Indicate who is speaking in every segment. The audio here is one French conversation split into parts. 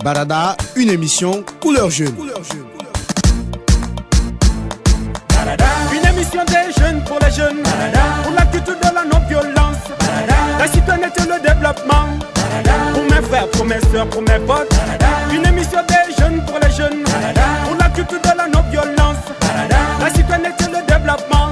Speaker 1: Barada, une émission couleur jeune.
Speaker 2: Une émission des jeunes pour les jeunes, pour la culture de la non-violence, la citoyenneté et le développement, pour mes frères, pour mes soeurs, pour mes potes. Une émission des jeunes pour les jeunes, pour la culture de la non-violence, la citoyenneté et le développement,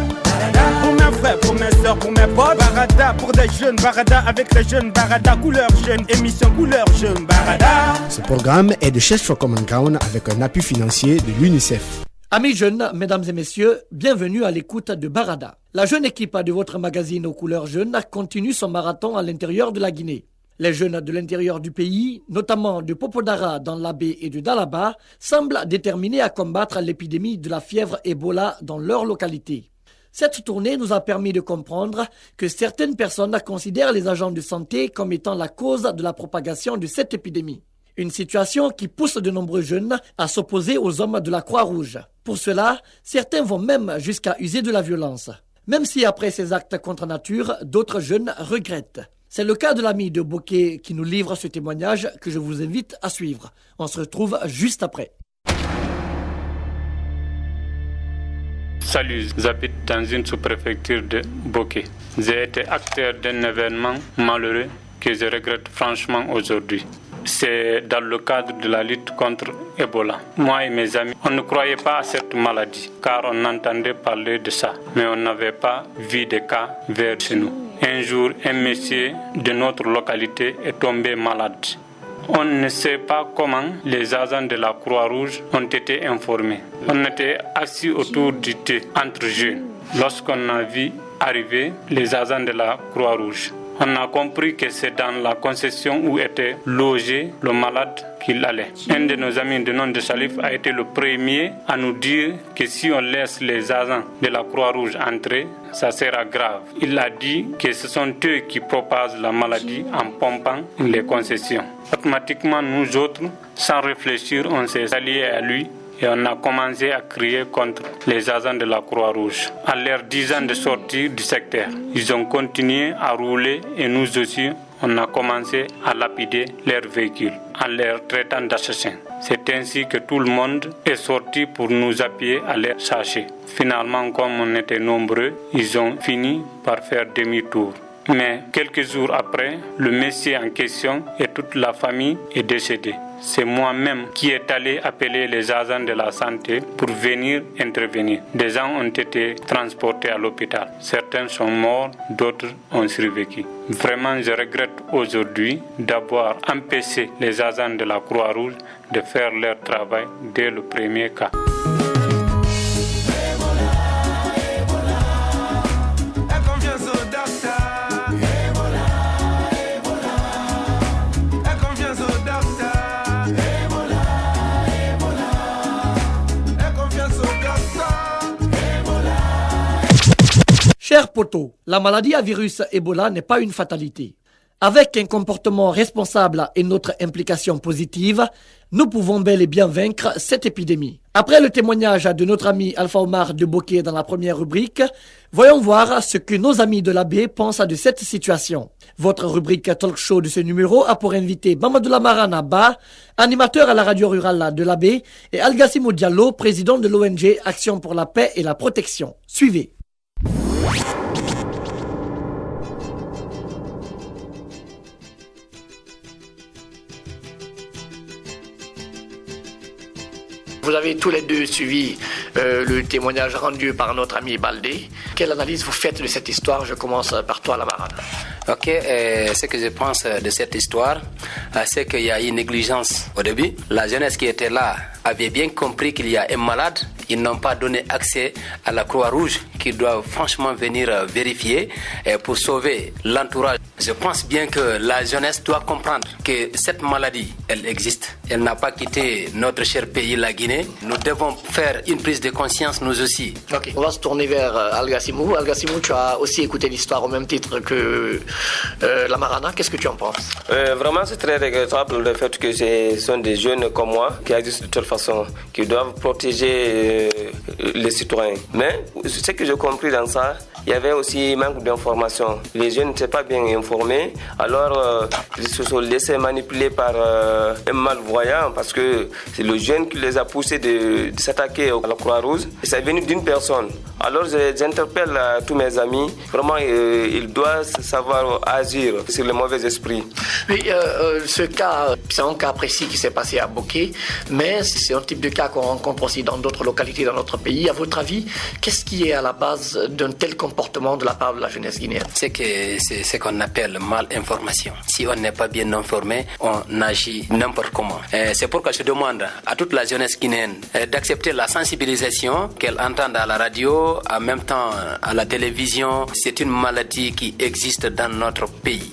Speaker 2: pour mes frères, pour mes soeurs, pour mes potes. Barada pour des jeunes, Barada avec les jeunes, Barada couleur jeune, émission couleur jeune, Barada.
Speaker 1: Ce programme est de Chess for Common Ground avec un appui financier de l'UNICEF.
Speaker 3: Amis jeunes, mesdames et messieurs, bienvenue à l'écoute de Barada. La jeune équipe de votre magazine aux couleurs jeunes continue son marathon à l'intérieur de la Guinée. Les jeunes de l'intérieur du pays, notamment de Popodara dans l'Abbé et de Dalaba, semblent déterminés à combattre l'épidémie de la fièvre Ebola dans leur localité. Cette tournée nous a permis de comprendre que certaines personnes considèrent les agents de santé comme étant la cause de la propagation de cette épidémie. Une situation qui pousse de nombreux jeunes à s'opposer aux hommes de la Croix-Rouge. Pour cela, certains vont même jusqu'à user de la violence. Même si après ces actes contre nature, d'autres jeunes regrettent. C'est le cas de l'ami de Bokeh qui nous livre ce témoignage que je vous invite à suivre. On se retrouve juste après.
Speaker 4: Salut, j'habite dans une sous-préfecture de Bokeh. J'ai été acteur d'un événement malheureux que je regrette franchement aujourd'hui. C'est dans le cadre de la lutte contre Ebola. Moi et mes amis, on ne croyait pas à cette maladie, car on entendait parler de ça, mais on n'avait pas vu de cas vers chez nous. Un jour, un monsieur de notre localité est tombé malade. On ne sait pas comment les agents de la Croix-Rouge ont été informés. On était assis autour du thé entre jeunes lorsqu'on a vu arriver les agents de la Croix-Rouge. On a compris que c'est dans la concession où était logé le malade qu'il allait. Un de nos amis de nom de Salif a été le premier à nous dire que si on laisse les agents de la Croix-Rouge entrer, ça sera grave. Il a dit que ce sont eux qui propagent la maladie en pompant les concessions. Automatiquement, nous autres, sans réfléchir, on s'est alliés à lui et on a commencé à crier contre les agents de la Croix-Rouge. À leur 10 ans de sortie du secteur, ils ont continué à rouler et nous aussi, on a commencé à lapider leurs véhicules en les traitant d'assassins. C'est ainsi que tout le monde est sorti pour nous appuyer à les chercher. Finalement, comme on était nombreux, ils ont fini par faire demi-tour. Mais quelques jours après, le monsieur en question et toute la famille est décédé. C'est moi-même qui est allé appeler les agents de la santé pour venir intervenir. Des gens ont été transportés à l'hôpital. Certains sont morts, d'autres ont survécu. Vraiment, je regrette aujourd'hui d'avoir empêché les agents de la Croix-Rouge de faire leur travail dès le premier cas.
Speaker 3: Chers potos, la maladie à virus Ebola n'est pas une fatalité. Avec un comportement responsable et notre implication positive, nous pouvons bel et bien vaincre cette épidémie. Après le témoignage de notre ami Alpha Omar de Bokeh dans la première rubrique, voyons voir ce que nos amis de l'Abbé pensent de cette situation. Votre rubrique talk show de ce numéro a pour invité Mamadou Lamarana Ba, animateur à la radio rurale de l'Abbé, et Algassimou Diallo, président de l'ONG Action pour la paix et la protection. Suivez.
Speaker 5: Vous avez tous les deux suivi le témoignage rendu par notre ami Baldé. Quelle analyse vous faites de cette histoire? Je commence par toi, Lamarana.
Speaker 6: Ok, ce que je pense de cette histoire, c'est qu'il y a une négligence au début. La jeunesse qui était là avait bien compris qu'il y a un malade. Ils n'ont pas donné accès à la Croix-Rouge qui doit franchement venir vérifier pour sauver l'entourage. Je pense bien que la jeunesse doit comprendre que cette maladie, elle existe. Elle n'a pas quitté notre cher pays, la Guinée. Nous devons faire une prise de conscience, nous aussi.
Speaker 5: Ok, on va se tourner vers Algassimou. Algassimou, tu as aussi écouté l'histoire au même titre que Lamarana. Qu'est-ce que tu en penses?
Speaker 7: Vraiment, c'est très regrettable le fait que ce sont des jeunes comme moi qui existent de toute façon, qui doivent protéger les citoyens. Mais ce que je j'ai compris dans ça, il y avait aussi manque d'information. Les jeunes n'étaient pas bien informés, alors ils se sont laissés manipuler par un malvoyant parce que c'est le jeune qui les a poussés de s'attaquer à la Croix-Rouge. Et c'est venu d'une personne. Alors j'interpelle tous mes amis, vraiment ils doivent savoir agir sur les mauvais esprits.
Speaker 5: Oui, ce cas, c'est un cas précis qui s'est passé à Bokeh, mais c'est un type de cas qu'on rencontre aussi dans d'autres localités dans notre pays. À votre avis, qu'est-ce qui est à la base d'un tel comportement de la part de la jeunesse guinéenne?
Speaker 6: C'est ce qu'on appelle mal-information. Si on n'est pas bien informé, on agit n'importe comment. C'est pourquoi je demande à toute la jeunesse guinéenne d'accepter la sensibilisation qu'elle entend à la radio, en même temps à la télévision. C'est une maladie qui existe dans notre pays.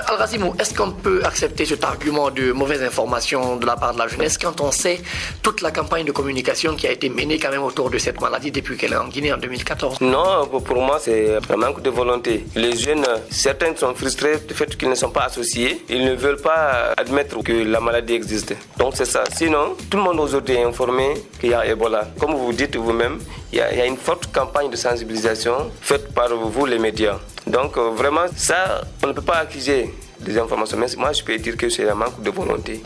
Speaker 5: Al-Ghazimou, est-ce qu'on peut accepter cet argument de mauvaise information de la part de la jeunesse quand on sait toute la campagne de communication qui a été menée quand même autour de cette maladie depuis qu'elle est en Guinée en 2014?
Speaker 7: Non, pour moi c'est un manque de volonté. Les jeunes, certains sont frustrés du fait qu'ils ne sont pas associés. Ils ne veulent pas admettre que la maladie existe. Donc c'est ça. Sinon, tout le monde aujourd'hui est informé qu'il y a Ebola. Comme vous dites vous-même, il y a une forte campagne de sensibilisation faite par vous les médias. Donc vraiment ça, on ne peut pas accuser des informations. Mais moi, je peux dire que c'est un manque de volonté.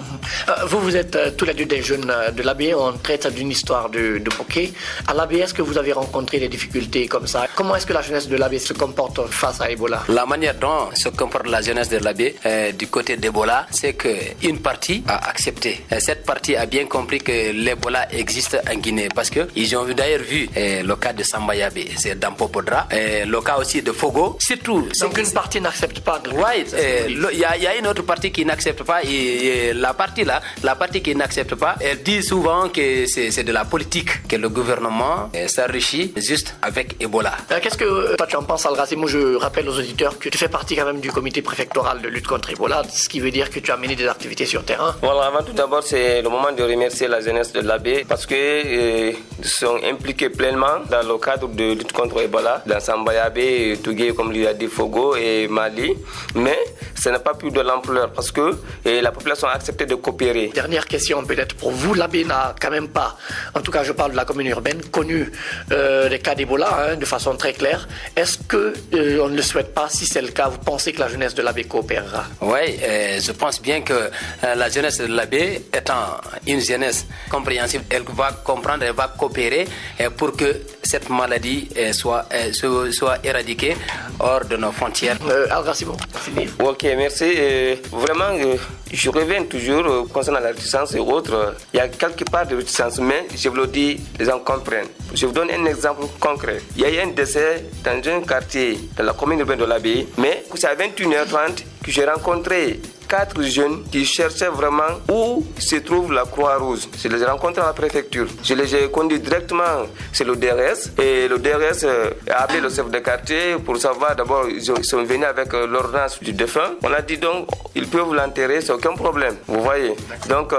Speaker 5: Vous êtes tous les deux des jeunes de l'AB. On traite d'une histoire de Bokeh. À l'AB, est-ce que vous avez rencontré des difficultés comme ça? Comment est-ce que la jeunesse de l'AB se comporte face à Ebola?
Speaker 6: La manière dont se comporte la jeunesse de l'AB du côté d'Ebola, c'est qu'une partie a accepté. Cette partie a bien compris que l'Ebola existe en Guinée parce qu'ils ont d'ailleurs vu le cas de Sambayabe, c'est dans Popodra, le cas aussi de Fogo. Surtout,
Speaker 5: donc une partie n'accepte pas.
Speaker 6: Oui, il y a une autre partie qui n'accepte pas et la partie qui n'accepte pas, elle dit souvent que c'est de la politique, que le gouvernement s'enrichit juste avec Ebola.
Speaker 5: Qu'est-ce que toi tu en penses, Al-Ghazimou? Je rappelle aux auditeurs que tu fais partie quand même du comité préfectoral de lutte contre Ebola, ce qui veut dire que tu as mené des activités sur terrain.
Speaker 7: Voilà, avant tout d'abord, c'est le moment de remercier la jeunesse de l'AB parce qu'ils sont impliqués pleinement dans le cadre de lutte contre Ebola, dans Sambayabe, Tougué, comme lui a dit, Fogo et Mali. Mais ça n'a pas pu de l'ampleur parce que la population a accepté de coopérer.
Speaker 5: Dernière question peut-être pour vous. L'AB n'a quand même pas, en tout cas je parle de la commune urbaine, connu les cas d'Ebola de façon très claire. Est-ce que on ne le souhaite pas? Si c'est le cas, vous pensez que la jeunesse de l'AB coopérera?
Speaker 6: Oui, je pense bien que la jeunesse de l'AB étant une jeunesse compréhensive, elle va comprendre, elle va coopérer pour que cette maladie soit éradiquée hors de nos frontières.
Speaker 5: Al-Ghazimou,
Speaker 7: ok, merci. Vraiment, je reviens toujours concernant la réticence et autres. Il y a quelque part de réticence, mais je vous le dis, les gens comprennent. Je vous donne un exemple concret. Il y a eu un décès dans un quartier de la commune urbaine de l'Abbaye, mais c'est à 21h30 que j'ai rencontré 4 jeunes qui cherchaient vraiment où se trouve la Croix-Rouge. Je les ai rencontrés à la préfecture. Je les ai conduits directement chez le DRS et le DRS a appelé le chef de quartier pour savoir. D'abord, ils sont venus avec l'ordonnance du défunt. On a dit donc, ils peuvent l'enterrer, c'est aucun problème. Vous voyez. Donc,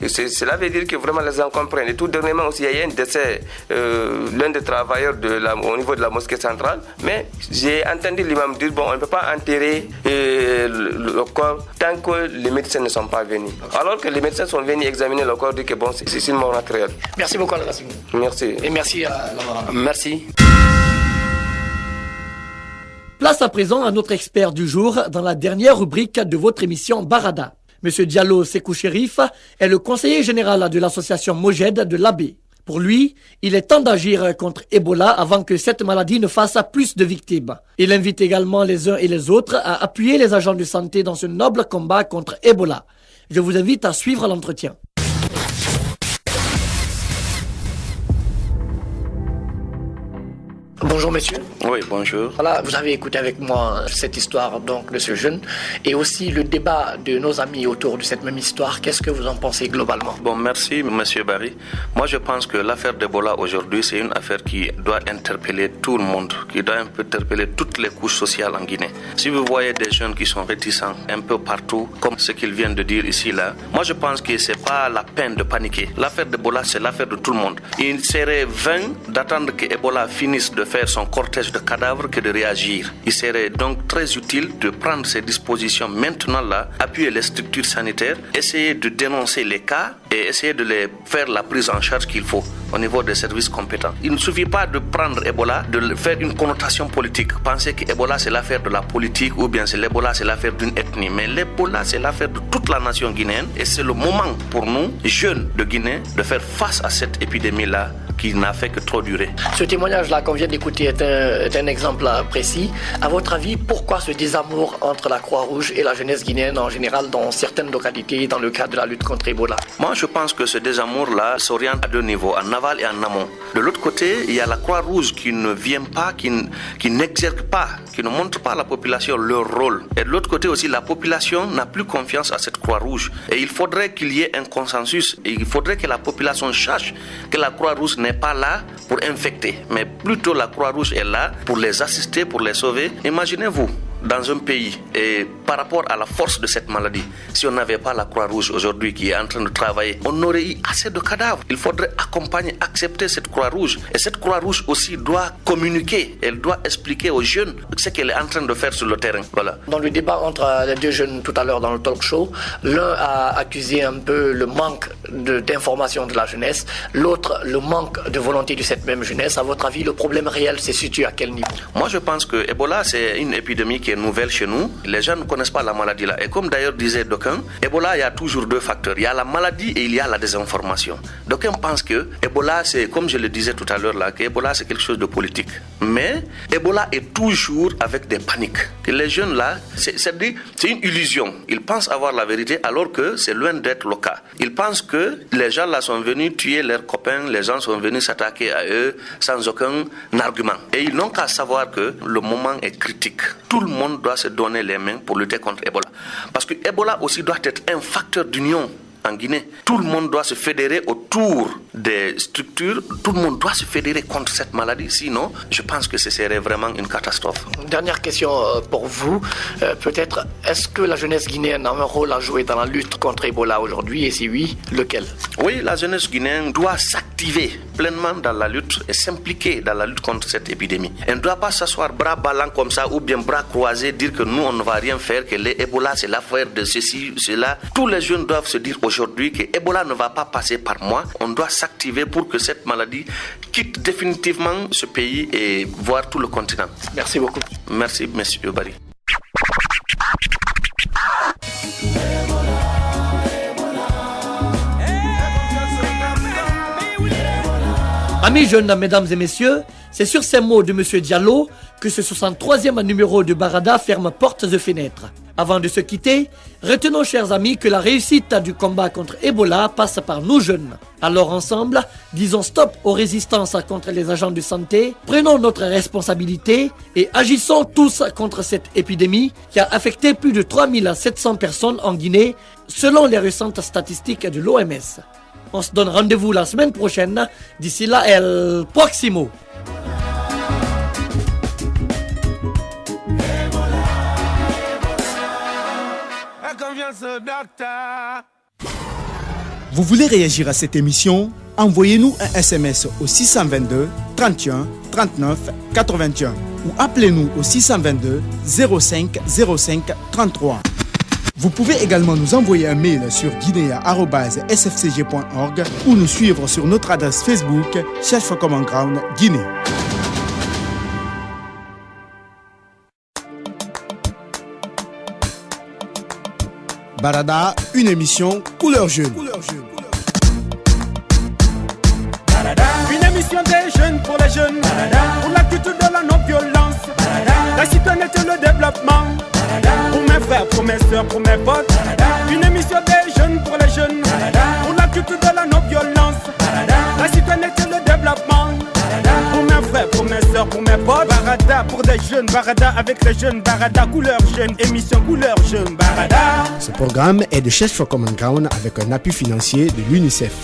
Speaker 7: cela veut dire que vraiment les gens comprennent. Et tout dernièrement aussi, il y a eu un décès, l'un des travailleurs au niveau de la mosquée centrale. Mais j'ai entendu l'imam dire, bon, on ne peut pas enterrer le corps tant que les médecins ne sont pas venus. Alors que les médecins sont venus examiner le corps, disent que bon, c'est une mort naturelle.
Speaker 5: Merci beaucoup, Al-Ghazimou.
Speaker 7: Merci.
Speaker 5: Et merci à Laurent.
Speaker 6: Merci.
Speaker 3: Place à présent à notre expert du jour dans la dernière rubrique de votre émission Barada. Monsieur Diallo Sekou Chérif est le conseiller général de l'association Mojed de l'AB. Pour lui, il est temps d'agir contre Ebola avant que cette maladie ne fasse plus de victimes. Il invite également les uns et les autres à appuyer les agents de santé dans ce noble combat contre Ebola. Je vous invite à suivre l'entretien.
Speaker 5: Bonjour monsieur.
Speaker 8: Oui, bonjour.
Speaker 5: Voilà, vous avez écouté avec moi cette histoire donc de ce jeune et aussi le débat de nos amis autour de cette même histoire. Qu'est-ce que vous en pensez globalement?
Speaker 8: Bon, merci monsieur Barry. Moi je pense que l'affaire d'Ebola aujourd'hui c'est une affaire qui doit interpeller tout le monde, qui doit interpeller toutes les couches sociales en Guinée. Si vous voyez des jeunes qui sont réticents un peu partout, comme ce qu'ils viennent de dire ici là, moi je pense que c'est pas la peine de paniquer. L'affaire d'Ebola c'est l'affaire de tout le monde. Il serait vain d'attendre que Ebola finisse de faire son cortège de cadavres que de réagir. Il serait donc très utile de prendre ces dispositions maintenant là, appuyer les structures sanitaires, essayer de dénoncer les cas et essayer de les faire la prise en charge qu'il faut. au niveau des services compétents. Il ne suffit pas de prendre Ebola, de faire une connotation politique. Penser que Ebola c'est l'affaire de la politique ou bien l'Ebola c'est l'affaire d'une ethnie. Mais l'Ebola c'est l'affaire de toute la nation guinéenne et c'est le moment pour nous, jeunes de Guinée, de faire face à cette épidémie-là qui n'a fait que trop durer.
Speaker 5: Ce témoignage-là qu'on vient d'écouter est un exemple précis. À votre avis, pourquoi ce désamour entre la Croix-Rouge et la jeunesse guinéenne en général dans certaines localités dans le cadre de la lutte contre Ebola?
Speaker 8: Moi, je pense que ce désamour-là s'oriente à deux niveaux, en aval et en amont. De l'autre côté, il y a la Croix-Rouge qui ne vient pas, qui n'exerce pas, qui ne montre pas à la population leur rôle. Et de l'autre côté aussi, la population n'a plus confiance à cette Croix-Rouge. Et il faudrait qu'il y ait un consensus. Et il faudrait que la population sache que la Croix-Rouge n'est pas là pour infecter, mais plutôt la Croix-Rouge est là pour les assister, pour les sauver. Imaginez-vous, dans un pays, et par rapport à la force de cette maladie, si on n'avait pas la Croix-Rouge aujourd'hui qui est en train de travailler, on aurait eu assez de cadavres. Il faudrait accompagner, accepter cette Croix-Rouge. Et cette Croix-Rouge aussi doit communiquer, elle doit expliquer aux jeunes ce qu'elle est en train de faire sur le terrain. Voilà.
Speaker 5: Dans le débat entre les deux jeunes tout à l'heure dans le talk show, l'un a accusé un peu le manque d'information de la jeunesse, l'autre le manque de volonté de cette même jeunesse. À votre avis, le problème réel se situe à quel niveau?
Speaker 8: Moi, je pense que Ebola, c'est une épidémie qui est nouvelle chez nous. Les gens ne connaissent pas la maladie là. Et comme d'ailleurs disait d'aucuns, Ebola, il y a toujours deux facteurs. Il y a la maladie et il y a la désinformation. D'aucuns pensent que Ebola, c'est, comme je le disais tout à l'heure là, que Ebola, c'est quelque chose de politique. Mais Ebola est toujours avec des paniques. Et les jeunes là, c'est une illusion. Ils pensent avoir la vérité alors que c'est loin d'être le cas. Ils pensent que les gens là sont venus tuer leurs copains, les gens sont venus s'attaquer à eux sans aucun argument. Et ils n'ont qu'à savoir que le moment est critique. Tout le monde doit se donner les mains pour lutter contre Ebola. Parce que Ebola aussi doit être un facteur d'union en Guinée. Tout le monde doit se fédérer autour des structures, tout le monde doit se fédérer contre cette maladie, sinon je pense que ce serait vraiment une catastrophe.
Speaker 5: Dernière question pour vous, peut-être, est-ce que la jeunesse guinéenne a un rôle à jouer dans la lutte contre Ebola aujourd'hui, et si oui, lequel?
Speaker 8: Oui, la jeunesse guinéenne doit s'activer pleinement dans la lutte et s'impliquer dans la lutte contre cette épidémie. Elle ne doit pas s'asseoir bras ballants comme ça ou bien bras croisés, dire que nous on ne va rien faire, que l'Ebola c'est l'affaire de ceci, cela. Tous les jeunes doivent se dire aujourd'hui que Ebola ne va pas passer par moi. On doit s'activer pour que cette maladie quitte définitivement ce pays et voir tout le continent.
Speaker 5: Merci beaucoup.
Speaker 8: Merci, monsieur Barry.
Speaker 3: Amis jeunes, mesdames et messieurs, c'est sur ces mots de M. Diallo que ce 63e numéro de Barada ferme portes et fenêtres. Avant de se quitter, retenons, chers amis, que la réussite du combat contre Ebola passe par nous jeunes. Alors ensemble, disons stop aux résistances contre les agents de santé, prenons notre responsabilité et agissons tous contre cette épidémie qui a affecté plus de 3700 personnes en Guinée, selon les récentes statistiques de l'OMS. On se donne rendez-vous la semaine prochaine. D'ici là, el próximo.
Speaker 1: Vous voulez réagir à cette émission? Envoyez-nous un SMS au 622 31 39 81 ou appelez-nous au 622 05 05 33. Vous pouvez également nous envoyer un mail sur guinea@sfcg.org ou nous suivre sur notre adresse Facebook Search for Common Ground Guinée. Barada, une émission couleur jeune.
Speaker 2: Une émission des jeunes pour les jeunes, pour la culture de la non-violence, la citoyenneté et le développement, pour mes frères, pour mes soeurs, pour mes potes. Une émission des jeunes pour les jeunes, pour la culture de la non-violence, la citoyenneté et le développement, pour mes frères, pour mes soeurs, pour mes potes. Barada pour des jeunes, Barada avec les jeunes, Barada couleur jeune, émission couleur jeune, Barada.
Speaker 1: Ce programme est de Search for Common Ground avec un appui financier de l'UNICEF.